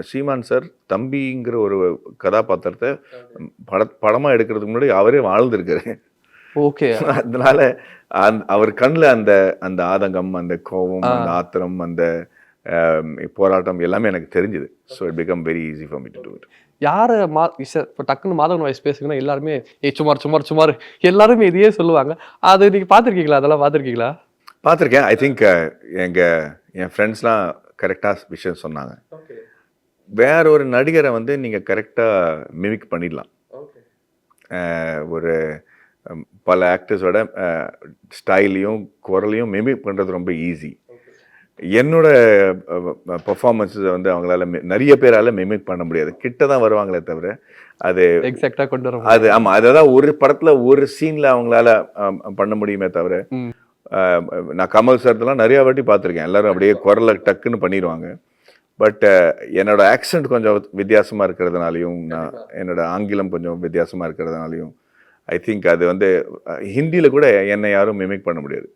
சீமான் sir தம்பிங்கிற ஒரு கதாபாத்திரத்தை படமாக எடுக்கிறதுக்கு முன்னாடி அவரே வாழ்ந்துருக்காரு. ஓகே. அதனால அவர் கண்ணில் அந்த அந்த ஆதங்கம், அந்த கோபம், அந்த ஆத்திரம், அந்த போராட்டம் எல்லாமே எனக்கு தெரிஞ்சுது. So it become very easy for me to to it. யாரை இப்போ டக்குன்னு மாதவன் வாய்ஸ் பேசுங்கன்னா எல்லாருமே சுமார் எல்லாருமே இதையே சொல்லுவாங்க. அது நீங்கள் பார்த்துருக்கீங்களா? அதெல்லாம் பார்த்துருக்கீங்களா? பார்த்துருக்கேன். ஐ திங்க் என் ஃப்ரெண்ட்ஸ்லாம் கரெக்டாக விஷயம் சொன்னாங்க. வேற ஒரு நடிகரை நீங்கள் கரெக்டாக மிமிக் பண்ணிடலாம். ஒரு பல ஆக்டர்ஸோட ஸ்டைலையும் குரலையும் மிமிக் பண்ணுறது ரொம்ப ஈஸி. என்னோட பர்ஃபார்மன்ஸை அவங்களால நிறைய பேரால மிமிக் பண்ண முடியாது. கிட்ட தான் வருவாங்களே தவிர அது எக்ஸாக்டாக கொண்டு வர அது ஆமாம், அதான் ஒரு படத்தில் ஒரு சீனில் அவங்களால பண்ண முடியுமே தவிர. நான் கமல் சார்லாம் நிறையா வாட்டி பார்த்துருக்கேன். எல்லாரும் அப்படியே குரலை டக்குன்னு பண்ணிடுவாங்க. பட் என்னோட ஆக்சென்ட் கொஞ்சம் வித்தியாசமாக இருக்கிறதுனாலையும், நான் என்னோட ஆங்கிலம் கொஞ்சம் வித்தியாசமாக இருக்கிறதுனாலையும் ஐ திங்க் அது ஹிந்தியில் கூட என்னை யாரும் மிமிக் பண்ண முடியாது.